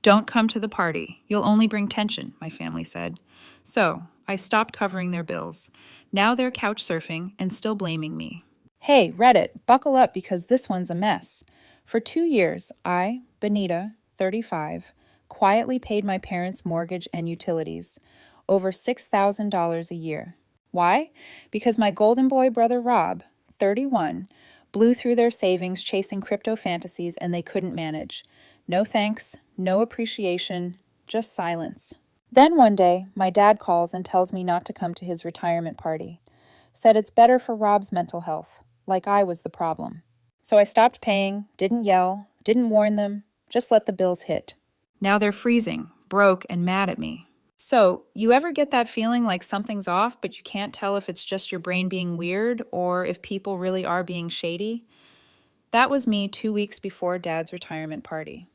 Don't come to the party. You'll only bring tension, my family said. So, I stopped covering their bills. Now they're couch surfing and still blaming me. Hey, Reddit, buckle up because this one's a mess. For 2 years, I, Benita, 35, quietly paid my parents' mortgage and utilities, over $6,000 a year. Why? Because my golden boy brother Rob, 31, blew through their savings chasing crypto fantasies and they couldn't manage. No thanks, no appreciation, just silence. Then one day, my dad calls and tells me not to come to his retirement party. Said it's better for Rob's mental health, like I was the problem. So I stopped paying, didn't yell, didn't warn them, just let the bills hit. Now they're freezing, broke, and mad at me. So, you ever get that feeling like something's off, but you can't tell if it's just your brain being weird or if people really are being shady? That was me 2 weeks before Dad's retirement party.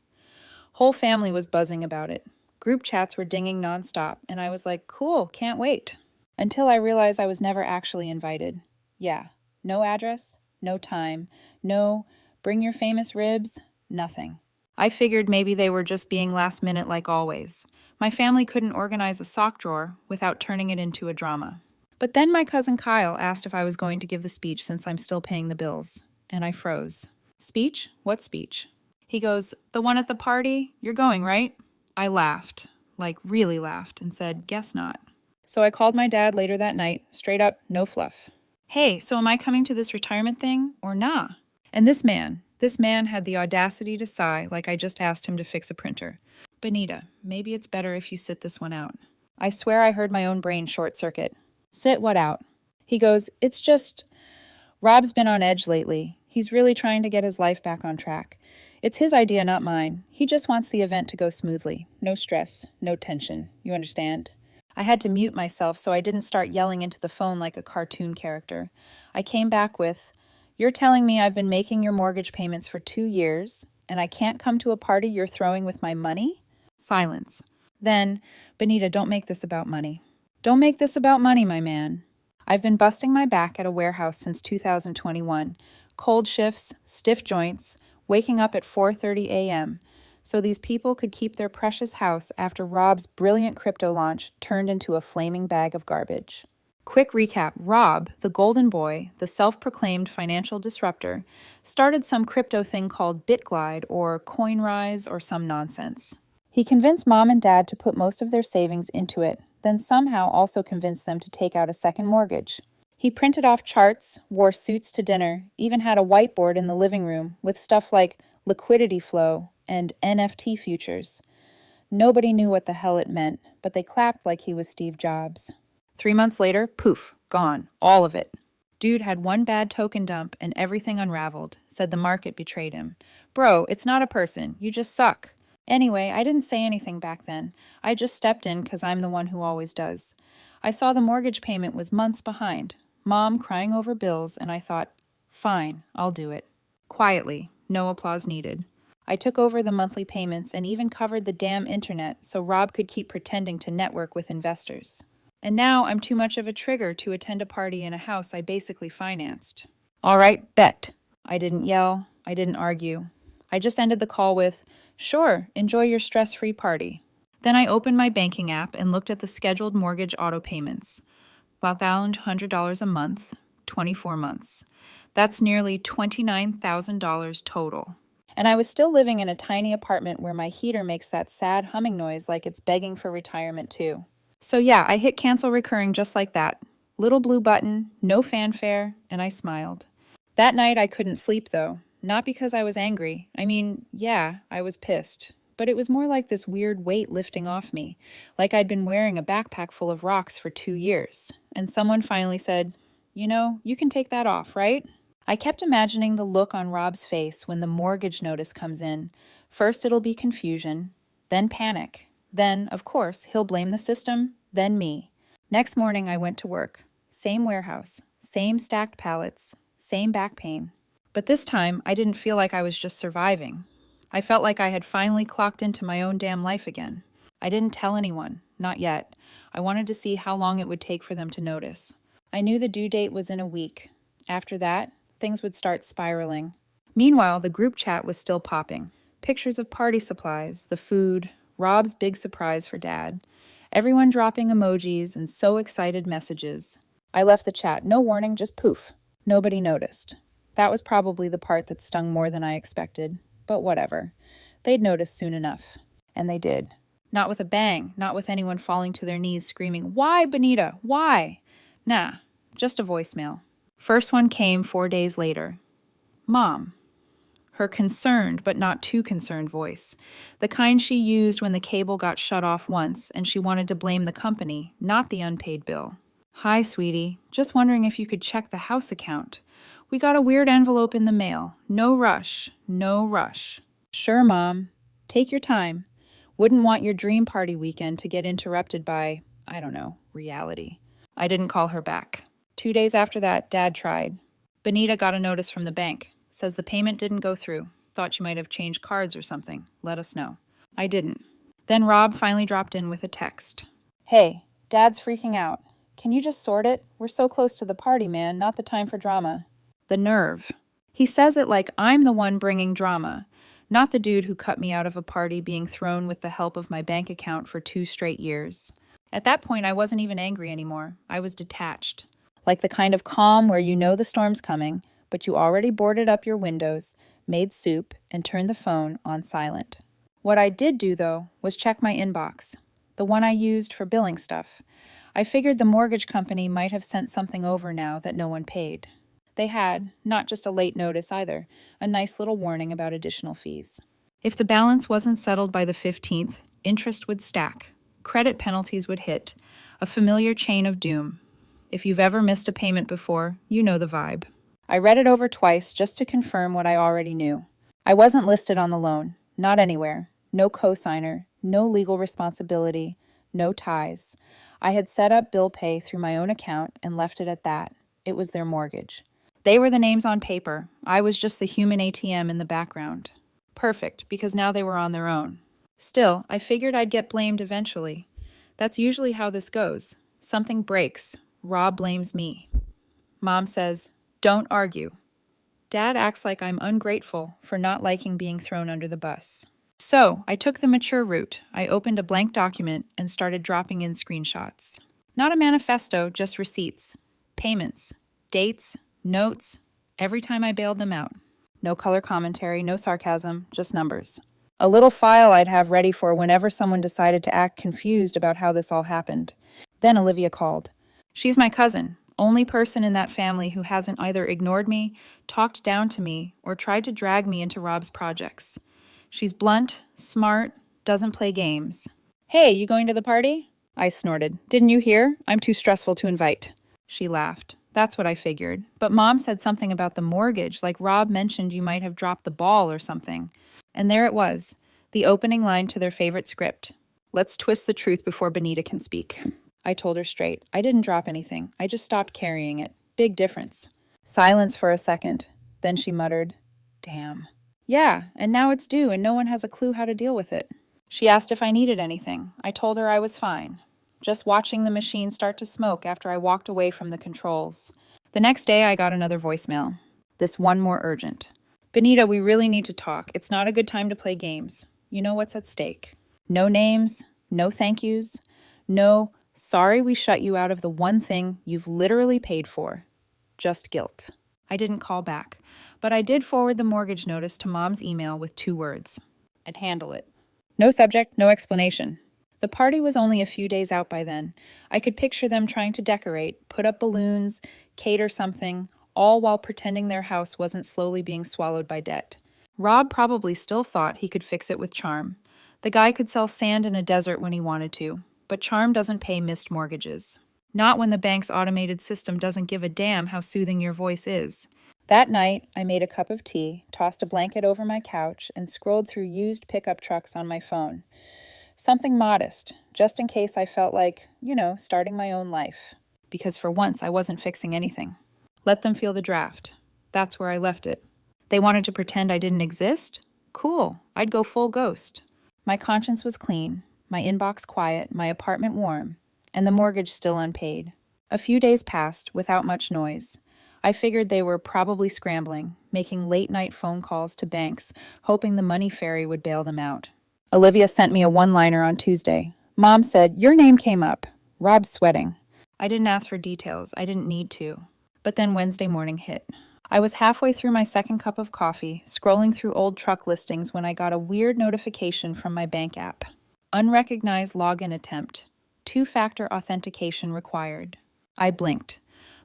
Whole family was buzzing about it. Group chats were dinging nonstop, and I was like, cool, can't wait. Until I realized I was never actually invited. Yeah, no address, no time, no bring your famous ribs, nothing. I figured maybe they were just being last minute like always. My family couldn't organize a sock drawer without turning it into a drama. But then my cousin Kyle asked if I was going to give the speech since I'm still paying the bills, and I froze. Speech? What speech? He goes, the one at the party? You're going, right? I laughed, like really laughed, and said, guess not. So I called my dad later that night, straight up, no fluff. Hey, so am I coming to this retirement thing or nah? And this man had the audacity to sigh like I just asked him to fix a printer. Benita, maybe it's better if you sit this one out. I swear I heard my own brain short circuit. Sit what out? He goes, it's just, Rob's been on edge lately. He's really trying to get his life back on track. It's his idea, not mine. He just wants the event to go smoothly. No stress, no tension. You understand? I had to mute myself so I didn't start yelling into the phone like a cartoon character. I came back with, you're telling me I've been making your mortgage payments for 2 years, and I can't come to a party you're throwing with my money? Silence. Then, Benita, don't make this about money. Don't make this about money, my man. I've been busting my back at a warehouse since 2021. Cold shifts, stiff joints, waking up at 4:30 a.m., so these people could keep their precious house after Rob's brilliant crypto launch turned into a flaming bag of garbage. Quick recap, Rob, the golden boy, the self-proclaimed financial disruptor, started some crypto thing called BitGlide or CoinRise or some nonsense. He convinced mom and dad to put most of their savings into it, then somehow also convinced them to take out a second mortgage. He printed off charts, wore suits to dinner, even had a whiteboard in the living room with stuff like liquidity flow and NFT futures. Nobody knew what the hell it meant, but they clapped like he was Steve Jobs. 3 months later, poof, gone, all of it. Dude had one bad token dump and everything unraveled, said the market betrayed him. Bro, it's not a person, you just suck. Anyway, I didn't say anything back then. I just stepped in because I'm the one who always does. I saw the mortgage payment was months behind. Mom crying over bills, and I thought, fine, I'll do it. Quietly, no applause needed. I took over the monthly payments and even covered the damn internet so Rob could keep pretending to network with investors. And now I'm too much of a trigger to attend a party in a house I basically financed. All right, bet. I didn't yell. I didn't argue. I just ended the call with, sure, enjoy your stress-free party. Then I opened my banking app and looked at the scheduled mortgage auto payments. $1,100 a month, 24 months. That's nearly $29,000 total. And I was still living in a tiny apartment where my heater makes that sad humming noise like it's begging for retirement too. So yeah, I hit cancel recurring just like that. Little blue button, no fanfare, and I smiled. That night I couldn't sleep though. Not because I was angry. I mean, yeah, I was pissed. But it was more like this weird weight lifting off me, like I'd been wearing a backpack full of rocks for 2 years. And someone finally said, you know, you can take that off, right? I kept imagining the look on Rob's face when the mortgage notice comes in. First it'll be confusion, then panic. Then, of course, he'll blame the system, then me. Next morning I went to work. Same warehouse, same stacked pallets, same back pain. But this time I didn't feel like I was just surviving. I felt like I had finally clocked into my own damn life again. I didn't tell anyone, not yet. I wanted to see how long it would take for them to notice. I knew the due date was in a week. After that, things would start spiraling. Meanwhile, the group chat was still popping. Pictures of party supplies, the food, Rob's big surprise for Dad. Everyone dropping emojis and so excited messages. I left the chat, no warning, just poof. Nobody noticed. That was probably the part that stung more than I expected, but whatever. They'd notice soon enough. And they did. Not with a bang, not with anyone falling to their knees screaming, "Why, Benita? Why?" Nah, just a voicemail. First one came 4 days later. Mom. Her concerned but not too concerned voice. The kind she used when the cable got shut off once and she wanted to blame the company, not the unpaid bill. "Hi, sweetie. Just wondering if you could check the house account. We got a weird envelope in the mail. No rush. No rush." "Sure, Mom. Take your time. Wouldn't want your dream party weekend to get interrupted by, I don't know, reality." I didn't call her back. 2 days after that, Dad tried. "Benita got a notice from the bank. Says the payment didn't go through. Thought you might have changed cards or something. Let us know." I didn't. Then Rob finally dropped in with a text. "Hey, Dad's freaking out. Can you just sort it? We're so close to the party, man. Not the time for drama." The nerve. He says it like I'm the one bringing drama, not the dude who cut me out of a party being thrown with the help of my bank account for 2 straight years. At that point, I wasn't even angry anymore. I was detached. Like the kind of calm where you know the storm's coming, but you already boarded up your windows, made soup, and turned the phone on silent. What I did do, though, was check my inbox, the one I used for billing stuff. I figured the mortgage company might have sent something over now that no one paid. They had, not just a late notice either, a nice little warning about additional fees. If the balance wasn't settled by the 15th, interest would stack. Credit penalties would hit, a familiar chain of doom. If you've ever missed a payment before, you know the vibe. I read it over twice just to confirm what I already knew. I wasn't listed on the loan, not anywhere. No cosigner, no legal responsibility, no ties. I had set up bill pay through my own account and left it at that. It was their mortgage. They were the names on paper. I was just the human ATM in the background. Perfect, because now they were on their own. Still, I figured I'd get blamed eventually. That's usually how this goes. Something breaks. Rob blames me. Mom says, "Don't argue." Dad acts like I'm ungrateful for not liking being thrown under the bus. So, I took the mature route. I opened a blank document and started dropping in screenshots. Not a manifesto, just receipts, payments, dates, notes, every time I bailed them out. No color commentary, no sarcasm, just numbers. A little file I'd have ready for whenever someone decided to act confused about how this all happened. Then Olivia called. She's my cousin, only person in that family who hasn't either ignored me, talked down to me, or tried to drag me into Rob's projects. She's blunt, smart, doesn't play games. "Hey, you going to the party?" I snorted. "Didn't you hear? I'm too stressful to invite." She laughed. That's what I figured. But Mom said something about the mortgage, like Rob mentioned you might have dropped the ball or something. And there it was, the opening line to their favorite script. "Let's twist the truth before Benita can speak." I told her straight. I didn't drop anything. I just stopped carrying it. Big difference. Silence for a second. Then she muttered, "Damn." "Yeah, and now it's due and no one has a clue how to deal with it." She asked if I needed anything. I told her I was fine. Just watching the machine start to smoke after I walked away from the controls. The next day I got another voicemail. This one more urgent. "Benita, we really need to talk. It's not a good time to play games. You know what's at stake." No names, no thank yous, no "sorry we shut you out of the one thing you've literally paid for." Just guilt. I didn't call back, but I did forward the mortgage notice to Mom's email with 2 words. I'd handle it. No subject, no explanation. The party was only a few days out by then. I could picture them trying to decorate, put up balloons, cater something, all while pretending their house wasn't slowly being swallowed by debt. Rob probably still thought he could fix it with charm. The guy could sell sand in a desert when he wanted to, but charm doesn't pay missed mortgages. Not when the bank's automated system doesn't give a damn how soothing your voice is. That night, I made a cup of tea, tossed a blanket over my couch, and scrolled through used pickup trucks on my phone. Something modest, just in case I felt like, starting my own life. Because for once, I wasn't fixing anything. Let them feel the draft. That's where I left it. They wanted to pretend I didn't exist? Cool, I'd go full ghost. My conscience was clean, my inbox quiet, my apartment warm, and the mortgage still unpaid. A few days passed without much noise. I figured they were probably scrambling, making late-night phone calls to banks, hoping the money fairy would bail them out. Olivia sent me a one-liner on Tuesday. Mom said, "Your name came up. Rob's sweating." I didn't ask for details. I didn't need to. But then Wednesday morning hit. I was halfway through my second cup of coffee, scrolling through old truck listings when I got a weird notification from my bank app. Unrecognized login attempt. Two-factor authentication required. I blinked.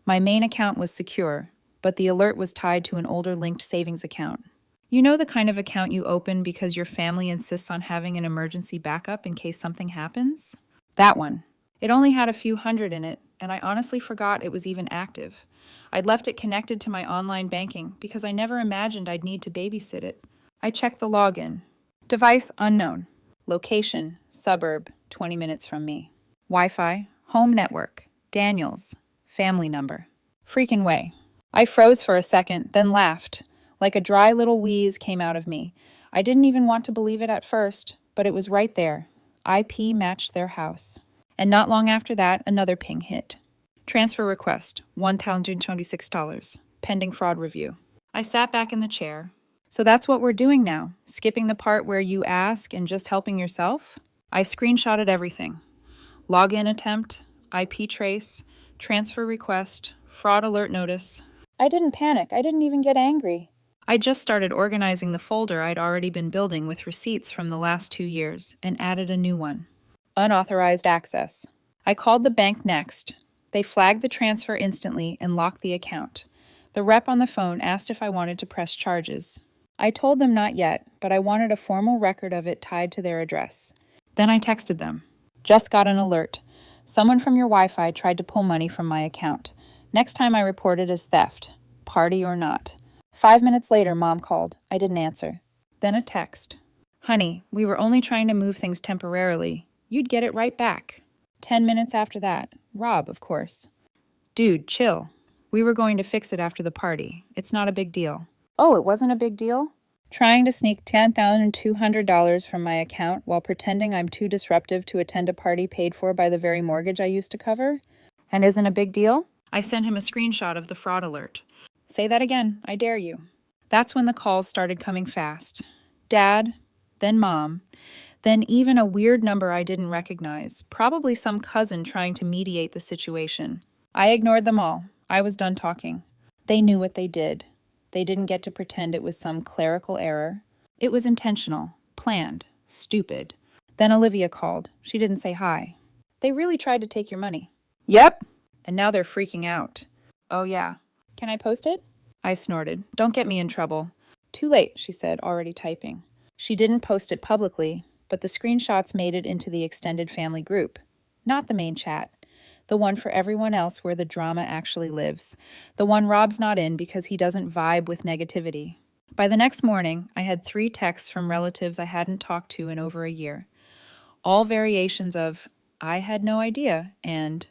My main account was secure, but the alert was tied to an older linked savings account. You know the kind of account you open because your family insists on having an emergency backup in case something happens? That one. It only had a few hundred in it, and I honestly forgot it was even active. I'd left it connected to my online banking because I never imagined I'd need to babysit it. I checked the login. Device unknown. Location, suburb, 20 minutes from me. Wi-Fi, home network, Daniels, family number. Freaking way. I froze for a second, then laughed. Like a dry little wheeze came out of me. I didn't even want to believe it at first, but it was right there. IP matched their house. And not long after that, another ping hit. Transfer request, $1,026, pending fraud review. I sat back in the chair. So that's what we're doing now, skipping the part where you ask and just helping yourself? I screenshotted everything. Login attempt, IP trace, transfer request, fraud alert notice. I didn't panic. I didn't even get angry. I just started organizing the folder I'd already been building with receipts from the last 2 years and added a new one. Unauthorized access. I called the bank next. They flagged the transfer instantly and locked the account. The rep on the phone asked if I wanted to press charges. I told them not yet, but I wanted a formal record of it tied to their address. Then I texted them. Just got an alert. Someone from your Wi-Fi tried to pull money from my account. Next time I report it as theft. Party or not. 5 minutes later, Mom called. I didn't answer. Then a text. Honey, we were only trying to move things temporarily. You'd get it right back. 10 minutes after that, Rob, of course. Dude, chill. We were going to fix it after the party. It's not a big deal. Oh, it wasn't a big deal? Trying to sneak $10,200 from my account while pretending I'm too disruptive to attend a party paid for by the very mortgage I used to cover? And isn't a big deal? I sent him a screenshot of the fraud alert. Say that again, I dare you. That's when the calls started coming fast. Dad, then Mom, then even a weird number I didn't recognize, probably some cousin trying to mediate the situation. I ignored them all. I was done talking. They knew what they did. They didn't get to pretend it was some clerical error. It was intentional, planned, stupid. Then Olivia called. She didn't say hi. They really tried to take your money. Yep. And now they're freaking out. Oh yeah. Can I post it? I snorted. Don't get me in trouble. Too late, she said, already typing. She didn't post it publicly, but the screenshots made it into the extended family group. Not the main chat. The one for everyone else where the drama actually lives. The one Rob's not in because he doesn't vibe with negativity. By the next morning, I had 3 texts from relatives I hadn't talked to in over a year. All variations of, I had no idea, and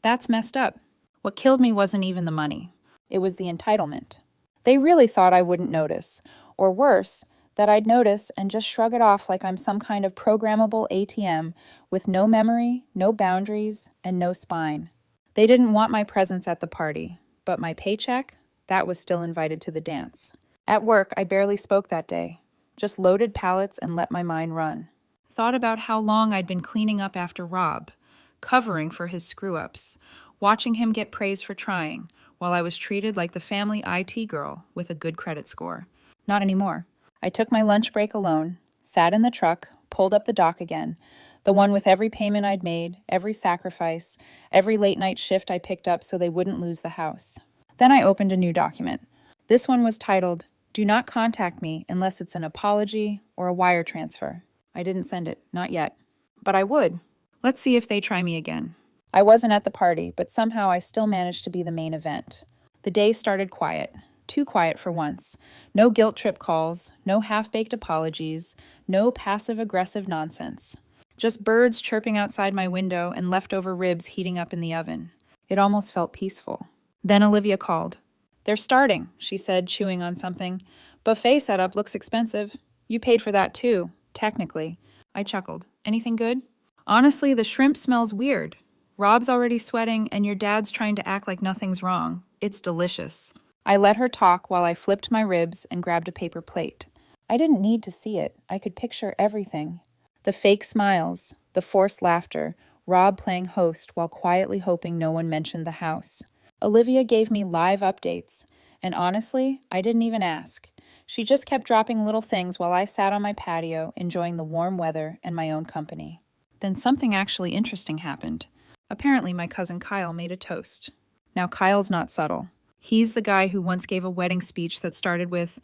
that's messed up. What killed me wasn't even the money. It was the entitlement. They really thought I wouldn't notice, or worse, that I'd notice and just shrug it off like I'm some kind of programmable ATM with no memory, no boundaries, and no spine. They didn't want my presence at the party, but my paycheck, that was still invited to the dance. At work, I barely spoke that day, just loaded pallets and let my mind run. Thought about how long I'd been cleaning up after Rob, covering for his screw-ups, watching him get praise for trying, while I was treated like the family IT girl with a good credit score. Not anymore. I took my lunch break alone, sat in the truck, pulled up the dock again, the one with every payment I'd made, every sacrifice, every late-night shift I picked up so they wouldn't lose the house. Then I opened a new document. This one was titled, Do Not Contact Me Unless It's an Apology or a Wire Transfer. I didn't send it, not yet. But I would. Let's see if they try me again. I wasn't at the party, but somehow I still managed to be the main event. The day started quiet. Too quiet for once. No guilt trip calls, no half-baked apologies, no passive-aggressive nonsense. Just birds chirping outside my window and leftover ribs heating up in the oven. It almost felt peaceful. Then Olivia called. They're starting, she said, chewing on something. Buffet setup looks expensive. You paid for that too, technically. I chuckled. Anything good? Honestly, the shrimp smells weird. Rob's already sweating and your dad's trying to act like nothing's wrong. It's delicious. I let her talk while I flipped my ribs and grabbed a paper plate. I didn't need to see it. I could picture everything. The fake smiles, the forced laughter, Rob playing host while quietly hoping no one mentioned the house. Olivia gave me live updates, and honestly, I didn't even ask. She just kept dropping little things while I sat on my patio, enjoying the warm weather and my own company. Then something actually interesting happened. Apparently, my cousin Kyle made a toast. Now, Kyle's not subtle. He's the guy who once gave a wedding speech that started with,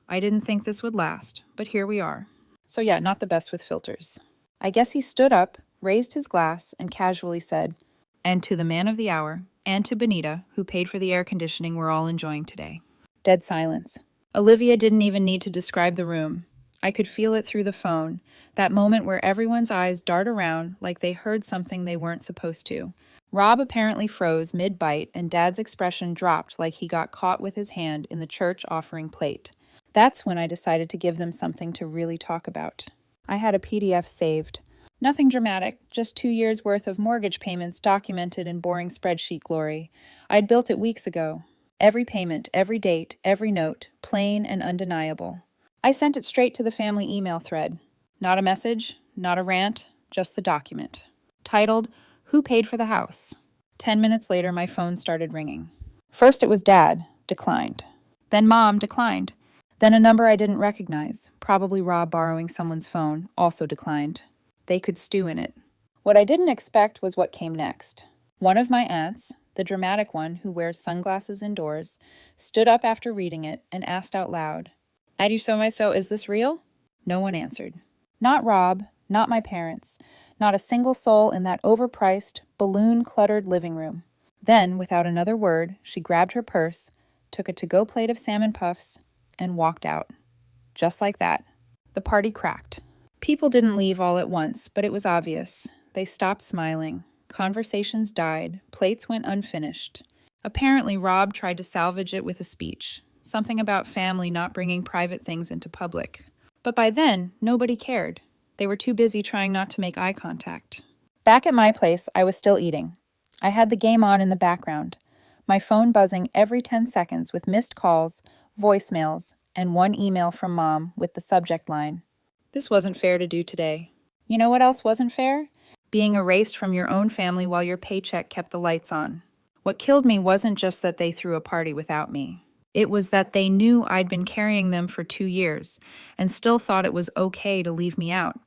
"I didn't think this would last, but here we are." So yeah, not the best with filters. I guess he stood up, raised his glass, and casually said, "And to the man of the hour, and to Benita, who paid for the air conditioning we're all enjoying today." Dead silence. Olivia didn't even need to describe the room. I could feel it through the phone, that moment where everyone's eyes dart around like they heard something they weren't supposed to. Rob apparently froze mid-bite, and Dad's expression dropped like he got caught with his hand in the church offering plate. That's when I decided to give them something to really talk about. I had a PDF saved. Nothing dramatic, just 2 years' worth of mortgage payments documented in boring spreadsheet glory. I'd built it weeks ago. Every payment, every date, every note, plain and undeniable. I sent it straight to the family email thread. Not a message, not a rant, just the document. Titled, "Who Paid for the House?" 10 minutes later, my phone started ringing. First it was Dad, declined. Then Mom, declined. Then a number I didn't recognize, probably Rob borrowing someone's phone, also declined. They could stew in it. What I didn't expect was what came next. One of my aunts, the dramatic one who wears sunglasses indoors, stood up after reading it and asked out loud, "Addie So-My-So, is this real?" No one answered. Not Rob, not my parents, not a single soul in that overpriced, balloon-cluttered living room. Then, without another word, she grabbed her purse, took a to-go plate of salmon puffs, and walked out. Just like that. The party cracked. People didn't leave all at once, but it was obvious. They stopped smiling. Conversations died. Plates went unfinished. Apparently, Rob tried to salvage it with a speech. Something about family not bringing private things into public. But by then, nobody cared. They were too busy trying not to make eye contact. Back at my place, I was still eating. I had the game on in the background, my phone buzzing every 10 seconds with missed calls, voicemails, and one email from Mom with the subject line, "This wasn't fair to do today." You know what else wasn't fair? Being erased from your own family while your paycheck kept the lights on. What killed me wasn't just that they threw a party without me. It was that they knew I'd been carrying them for 2 years and still thought it was okay to leave me out,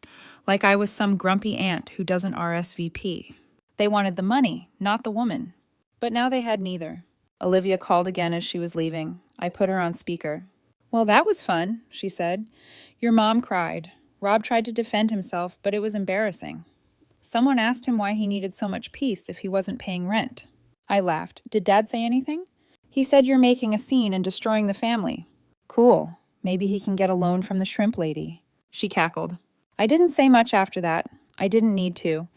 like I was some grumpy aunt who doesn't RSVP. They wanted the money, not the woman. But now they had neither. Olivia called again as she was leaving. I put her on speaker. "Well, that was fun," she said. "Your mom cried. Rob tried to defend himself, but it was embarrassing. Someone asked him why he needed so much peace if he wasn't paying rent." I laughed. "Did Dad say anything?" "He said you're making a scene and destroying the family." "Cool. Maybe he can get a loan from the shrimp lady." She cackled. I didn't say much after that. I didn't need to.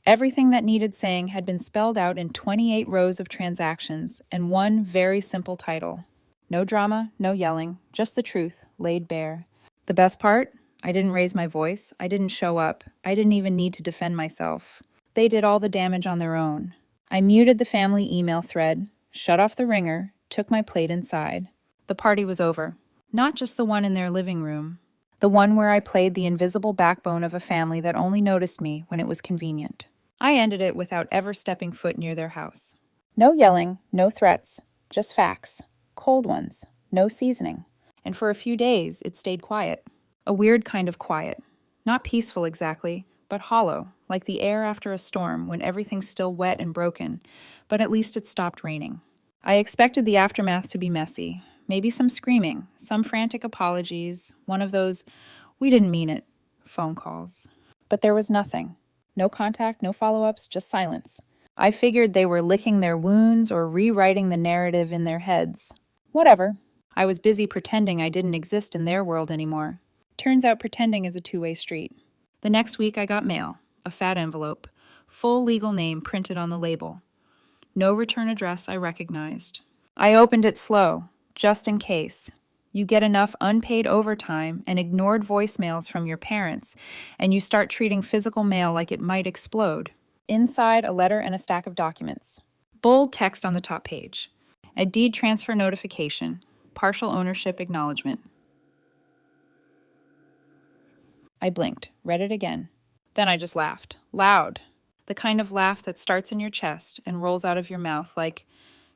Everything that needed saying had been spelled out in 28 rows of transactions and one very simple title. No drama, no yelling, just the truth, laid bare. The best part? I didn't raise my voice. I didn't show up. I didn't even need to defend myself. They did all the damage on their own. I muted the family email thread, shut off the ringer, took my plate inside. The party was over. Not just the one in their living room. The one where I played the invisible backbone of a family that only noticed me when it was convenient. I ended it without ever stepping foot near their house. No yelling, no threats, just facts. Cold ones, no seasoning. And for a few days, it stayed quiet. A weird kind of quiet. Not peaceful exactly, but hollow, like the air after a storm when everything's still wet and broken, but at least it stopped raining. I expected the aftermath to be messy. Maybe some screaming, some frantic apologies, one of those, "we didn't mean it," phone calls. But there was nothing. No contact, no follow-ups, just silence. I figured they were licking their wounds or rewriting the narrative in their heads. Whatever. I was busy pretending I didn't exist in their world anymore. Turns out pretending is a two-way street. The next week I got mail, a fat envelope, full legal name printed on the label. No return address I recognized. I opened it slow, just in case. You get enough unpaid overtime and ignored voicemails from your parents, and you start treating physical mail like it might explode. Inside, a letter and a stack of documents. Bold text on the top page. A deed transfer notification. Partial ownership acknowledgement. I blinked, read it again. Then I just laughed. Loud. The kind of laugh that starts in your chest and rolls out of your mouth like,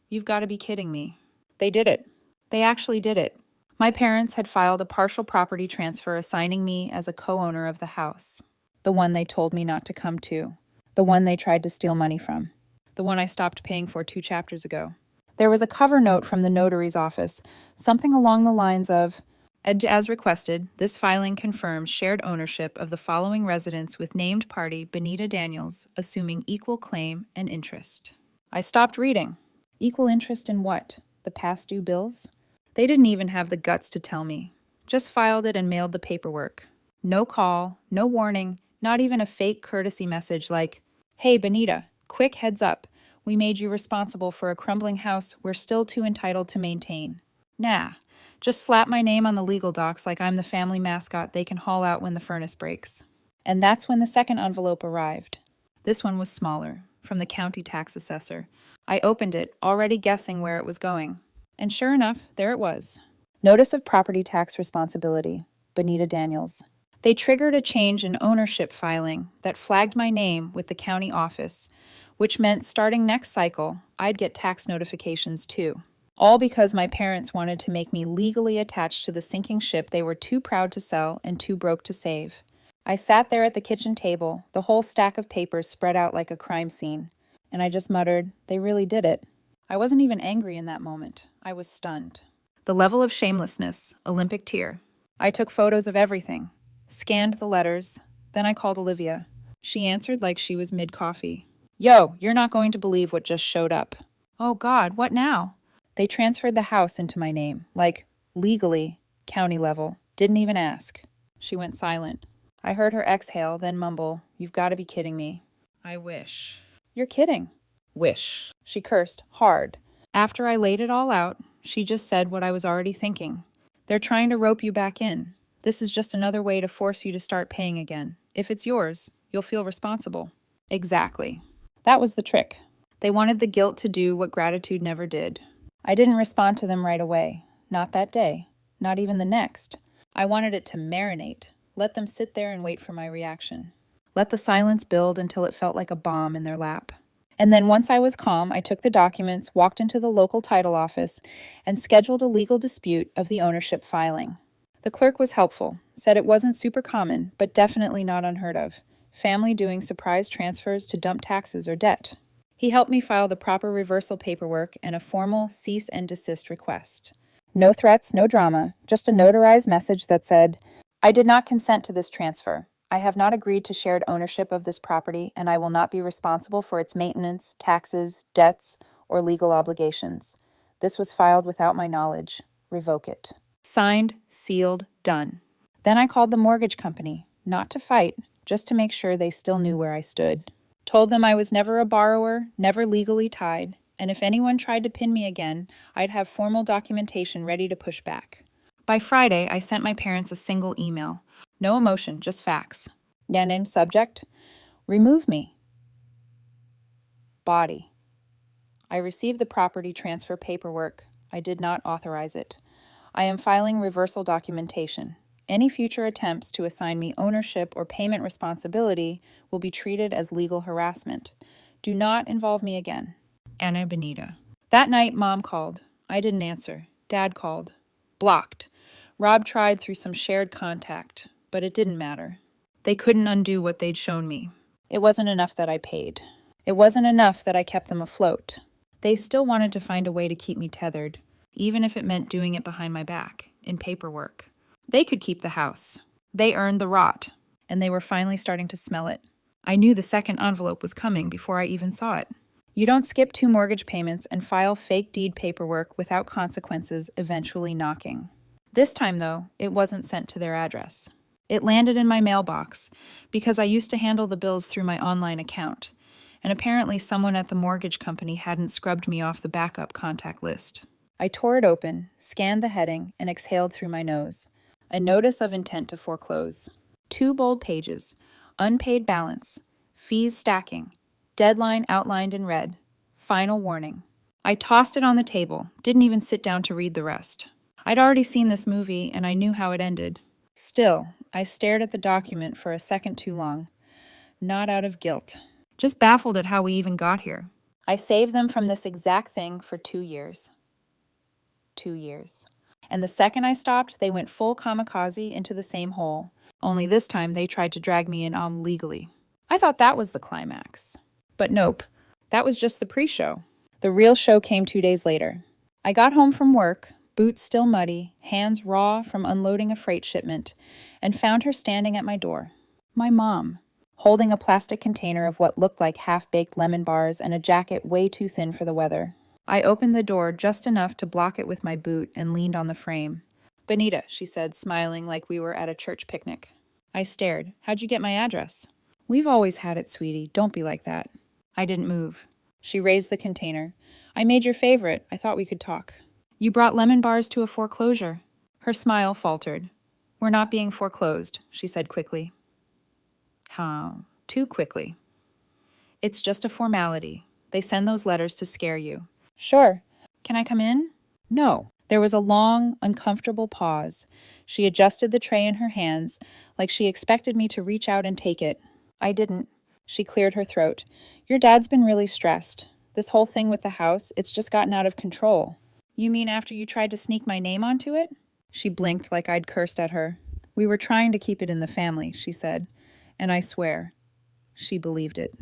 "You've got to be kidding me." They did it. They actually did it. My parents had filed a partial property transfer assigning me as a co-owner of the house. The one they told me not to come to. The one they tried to steal money from. The one I stopped paying for 2 chapters ago. There was a cover note from the notary's office, something along the lines of, "As requested, this filing confirms shared ownership of the following residence with named party Benita Daniels, assuming equal claim and interest." I stopped reading. Equal interest in what? The past due bills? They didn't even have the guts to tell me. Just filed it and mailed the paperwork. No call, no warning, not even a fake courtesy message like, "Hey, Benita, quick heads up. We made you responsible for a crumbling house we're still too entitled to maintain." Nah, just slap my name on the legal docs like I'm the family mascot they can haul out when the furnace breaks. And that's when the second envelope arrived. This one was smaller, from the county tax assessor. I opened it, already guessing where it was going. And sure enough, there it was. Notice of property tax responsibility, Benita Daniels. They triggered a change in ownership filing that flagged my name with the county office, which meant starting next cycle, I'd get tax notifications too. All because my parents wanted to make me legally attached to the sinking ship they were too proud to sell and too broke to save. I sat there at the kitchen table, the whole stack of papers spread out like a crime scene, and I just muttered, "They really did it." I wasn't even angry in that moment. I was stunned. The level of shamelessness, Olympic tier. I took photos of everything, scanned the letters, then I called Olivia. She answered like she was mid-coffee. "Yo, you're not going to believe what just showed up." "Oh God, what now?" "They transferred the house into my name, like, legally, county level, didn't even ask." She went silent. I heard her exhale, then mumble, "You've got to be kidding me." "I wish." "You're kidding." "Wish." She cursed, hard. After I laid it all out, she just said what I was already thinking. "They're trying to rope you back in. This is just another way to force you to start paying again. If it's yours, you'll feel responsible." Exactly. That was the trick. They wanted the guilt to do what gratitude never did. I didn't respond to them right away. Not that day. Not even the next. I wanted it to marinate. Let them sit there and wait for my reaction. Let the silence build until it felt like a bomb in their lap. And then once I was calm, I took the documents, walked into the local title office, and scheduled a legal dispute of the ownership filing. The clerk was helpful, said it wasn't super common, but definitely not unheard of. Family doing surprise transfers to dump taxes or debt. He helped me file the proper reversal paperwork and a formal cease and desist request. No threats, no drama, just a notarized message that said, "I did not consent to this transfer. I have not agreed to shared ownership of this property, and I will not be responsible for its maintenance, taxes, debts, or legal obligations. This was filed without my knowledge. Revoke it." Signed, sealed, done. Then I called the mortgage company, not to fight, just to make sure they still knew where I stood. Told them I was never a borrower, never legally tied, and if anyone tried to pin me again, I'd have formal documentation ready to push back. By Friday, I sent my parents a single email. No emotion, just facts. And in subject, remove me. Body. I received the property transfer paperwork. I did not authorize it. I am filing reversal documentation. Any future attempts to assign me ownership or payment responsibility will be treated as legal harassment. Do not involve me again. Anna Benita. That night, Mom called. I didn't answer. Dad called. Blocked. Rob tried through some shared contact, but it didn't matter. They couldn't undo what they'd shown me. It wasn't enough that I paid. It wasn't enough that I kept them afloat. They still wanted to find a way to keep me tethered, even if it meant doing it behind my back, in paperwork. They could keep the house. They earned the rot, and they were finally starting to smell it. I knew the second envelope was coming before I even saw it. You don't skip 2 mortgage payments and file fake deed paperwork without consequences eventually knocking. This time, though, it wasn't sent to their address. It landed in my mailbox because I used to handle the bills through my online account, and apparently someone at the mortgage company hadn't scrubbed me off the backup contact list. I tore it open, scanned the heading, and exhaled through my nose. A notice of intent to foreclose. 2 bold pages. Unpaid balance. Fees stacking. Deadline outlined in red. Final warning. I tossed it on the table, didn't even sit down to read the rest. I'd already seen this movie, and I knew how it ended. Still, I stared at the document for a second too long. Not out of guilt. Just baffled at how we even got here. I saved them from this exact thing for 2 years. 2 years. And the second I stopped, they went full kamikaze into the same hole. Only this time they tried to drag me in legally. I thought that was the climax. But nope, that was just the pre-show. The real show came 2 days later. I got home from work, boots still muddy, hands raw from unloading a freight shipment, and found her standing at my door. My mom, holding a plastic container of what looked like half-baked lemon bars and a jacket way too thin for the weather. I opened the door just enough to block it with my boot and leaned on the frame. "Benita," she said, smiling like we were at a church picnic. I stared. "How'd you get my address?" "We've always had it, sweetie. Don't be like that." I didn't move. She raised the container. "I made your favorite. I thought we could talk." "You brought lemon bars to a foreclosure." Her smile faltered. "We're not being foreclosed," she said quickly. How? Too quickly. "It's just a formality. They send those letters to scare you." "Sure." "Can I come in?" "No." There was a long, uncomfortable pause. She adjusted the tray in her hands, like she expected me to reach out and take it. I didn't. She cleared her throat. "Your dad's been really stressed. This whole thing with the house, it's just gotten out of control." "You mean after you tried to sneak my name onto it?" She blinked like I'd cursed at her. "We were trying to keep it in the family," she said. And I swear, she believed it.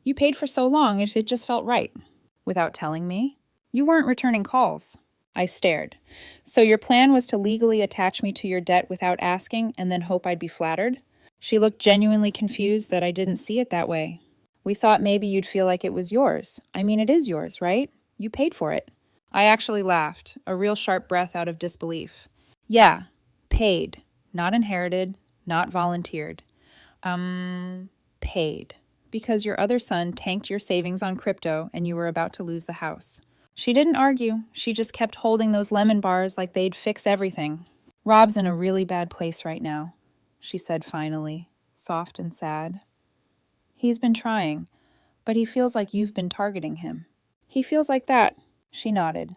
"You paid for so long, it just felt right." "Without telling me?" "You weren't returning calls." I stared. "So your plan was to legally attach me to your debt without asking and then hope I'd be flattered?" She looked genuinely confused that I didn't see it that way. "We thought maybe you'd feel like it was yours. I mean, it is yours, right? You paid for it." I actually laughed, a real sharp breath out of disbelief. "Yeah, paid. Not inherited, not volunteered. Paid. Because your other son tanked your savings on crypto and you were about to lose the house." She didn't argue. She just kept holding those lemon bars like they'd fix everything. "Rob's in a really bad place right now," she said finally, soft and sad. "He's been trying, but he feels like you've been targeting him." "He feels like that." She nodded.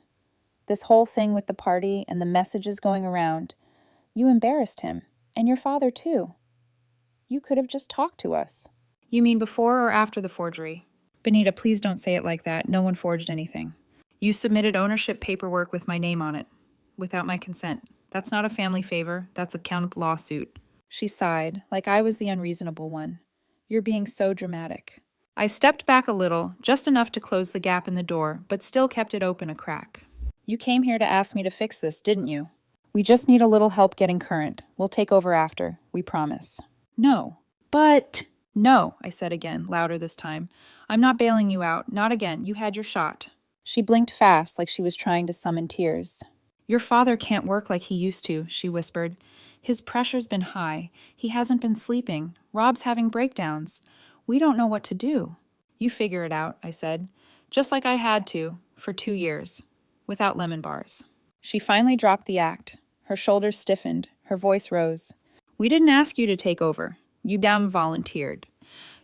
"This whole thing with the party and the messages going around, you embarrassed him, and your father too. You could have just talked to us." "You mean before or after the forgery?" "Benita, please don't say it like that. No one forged anything." "You submitted ownership paperwork with my name on it, without my consent. That's not a family favor. That's a count lawsuit." She sighed, like I was the unreasonable one. "You're being so dramatic." I stepped back a little, just enough to close the gap in the door, but still kept it open a crack. "You came here to ask me to fix this, didn't you? We just need a little help getting current. We'll take over after. We promise." "No." "But—" "No," I said again, louder this time. "I'm not bailing you out. Not again. You had your shot." She blinked fast, like she was trying to summon tears. "Your father can't work like he used to," she whispered. "His pressure's been high. He hasn't been sleeping. Rob's having breakdowns. We don't know what to do." "You figure it out," I said. "Just like I had to, for 2 years. Without lemon bars." She finally dropped the act. Her shoulders stiffened. Her voice rose. "We didn't ask you to take over. You damn volunteered.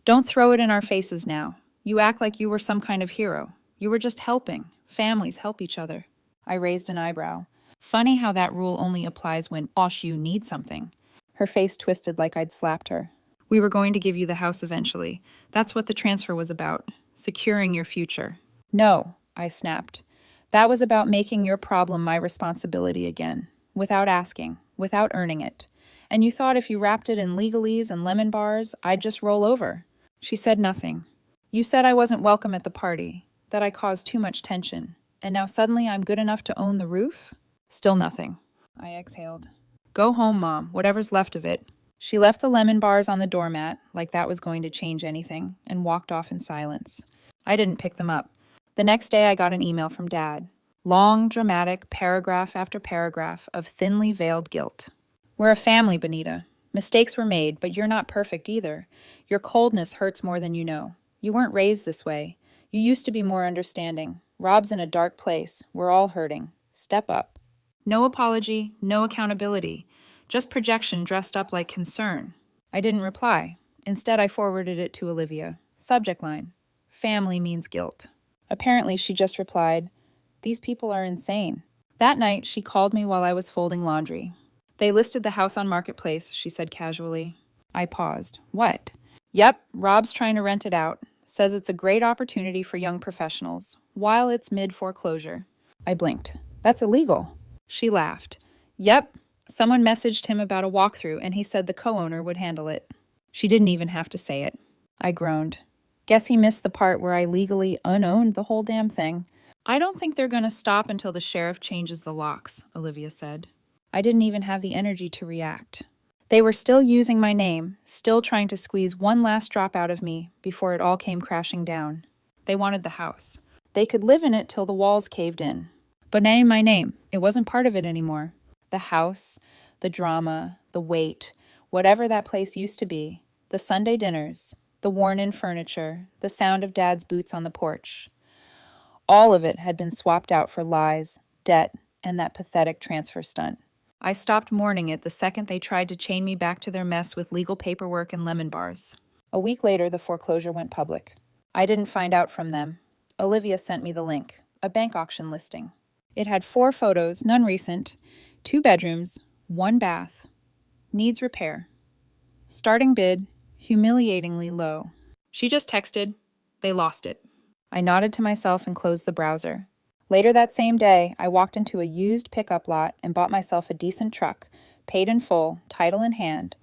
Don't throw it in our faces now. You act like you were some kind of hero. You were just helping. Families help each other." I raised an eyebrow. Funny how that rule only applies when you need something. Her face twisted like I'd slapped her. "We were going to give you the house eventually. That's what the transfer was about. Securing your future." "No," I snapped. "That was about making your problem my responsibility again. Without asking. Without earning it. And you thought if you wrapped it in legalese and lemon bars, I'd just roll over." She said nothing. "You said I wasn't welcome at the party, that I caused too much tension. And now suddenly I'm good enough to own the roof?" Still nothing. I exhaled. "Go home, Mom, whatever's left of it." She left the lemon bars on the doormat, like that was going to change anything, and walked off in silence. I didn't pick them up. The next day I got an email from Dad. Long, dramatic, paragraph after paragraph of thinly veiled guilt. "We're a family, Benita. Mistakes were made, but you're not perfect either. Your coldness hurts more than you know. You weren't raised this way. You used to be more understanding. Rob's in a dark place. We're all hurting. Step up." No apology, no accountability. Just projection dressed up like concern. I didn't reply. Instead, I forwarded it to Olivia. Subject line: "Family means guilt." Apparently, she just replied, These people are insane. That night, she called me while I was folding laundry. They listed the house on Marketplace, she said casually. I paused. What? Yep, Rob's trying to rent it out. Says it's a great opportunity for young professionals, while it's mid-foreclosure. I blinked. That's illegal. She laughed. Yep, someone messaged him about a walkthrough and he said the co-owner would handle it. She didn't even have to say it. I groaned. Guess he missed the part where I legally unowned the whole damn thing. I don't think they're going to stop until the sheriff changes the locks, Olivia said. I didn't even have the energy to react. They were still using my name, still trying to squeeze one last drop out of me before it all came crashing down. They wanted the house. They could live in it till the walls caved in. But name my name. It wasn't part of it anymore. The house, the drama, the wait, whatever that place used to be, the Sunday dinners, the worn-in furniture, the sound of Dad's boots on the porch. All of it had been swapped out for lies, debt, and that pathetic transfer stunt. I stopped mourning it the second they tried to chain me back to their mess with legal paperwork and lemon bars. A week later, the foreclosure went public. I didn't find out from them. Olivia sent me the link, a bank auction listing. It had 4 photos, none recent, 2 bedrooms, 1 bath. Needs repair. Starting bid, humiliatingly low. She just texted, they lost it. I nodded to myself and closed the browser. Later that same day, I walked into a used pickup lot and bought myself a decent truck, paid in full, title in hand,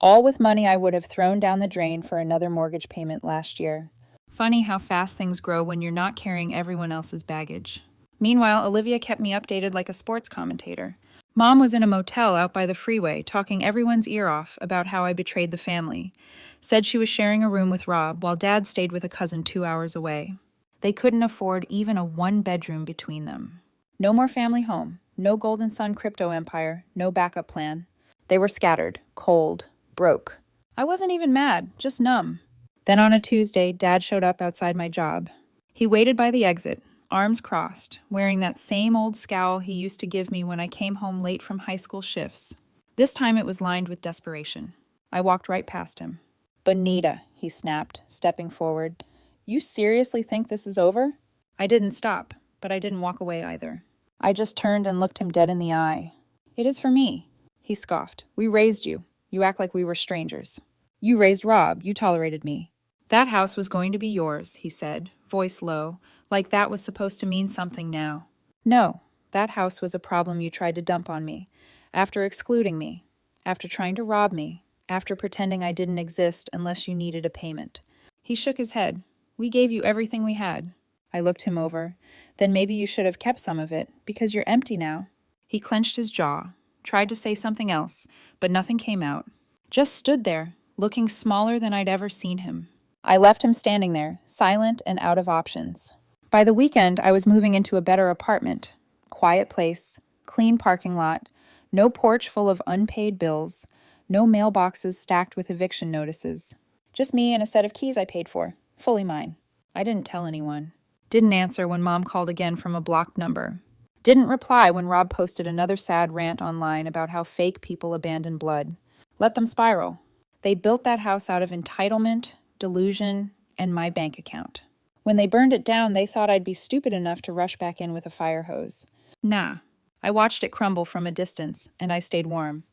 all with money I would have thrown down the drain for another mortgage payment last year. Funny how fast things grow when you're not carrying everyone else's baggage. Meanwhile, Olivia kept me updated like a sports commentator. Mom was in a motel out by the freeway, talking everyone's ear off about how I betrayed the family. Said she was sharing a room with Rob, while Dad stayed with a cousin 2 hours away. They couldn't afford even a 1-bedroom between them. No more family home, no Golden Sun crypto empire, no backup plan. They were scattered, cold, broke. I wasn't even mad, just numb. Then on a Tuesday, Dad showed up outside my job. He waited by the exit, arms crossed, wearing that same old scowl he used to give me when I came home late from high school shifts. This time it was lined with desperation. I walked right past him. "Bonita," he snapped, stepping forward. "You seriously think this is over?" I didn't stop, but I didn't walk away either. I just turned and looked him dead in the eye. "It is for me," he scoffed. "We raised you. You act like we were strangers. You raised Rob. You tolerated me." "That house was going to be yours," he said, voice low, like that was supposed to mean something now. "No, that house was a problem you tried to dump on me, after excluding me, after trying to rob me, after pretending I didn't exist unless you needed a payment." He shook his head. "We gave you everything we had." I looked him over. "Then maybe you should have kept some of it, because you're empty now." He clenched his jaw, tried to say something else, but nothing came out. Just stood there, looking smaller than I'd ever seen him. I left him standing there, silent and out of options. By the weekend, I was moving into a better apartment. Quiet place, clean parking lot, no porch full of unpaid bills, no mailboxes stacked with eviction notices. Just me and a set of keys I paid for. Fully mine. I didn't tell anyone. Didn't answer when Mom called again from a blocked number. Didn't reply when Rob posted another sad rant online about how fake people abandon blood. Let them spiral. They built that house out of entitlement, delusion, and my bank account. When they burned it down, they thought I'd be stupid enough to rush back in with a fire hose. Nah. I watched it crumble from a distance, and I stayed warm.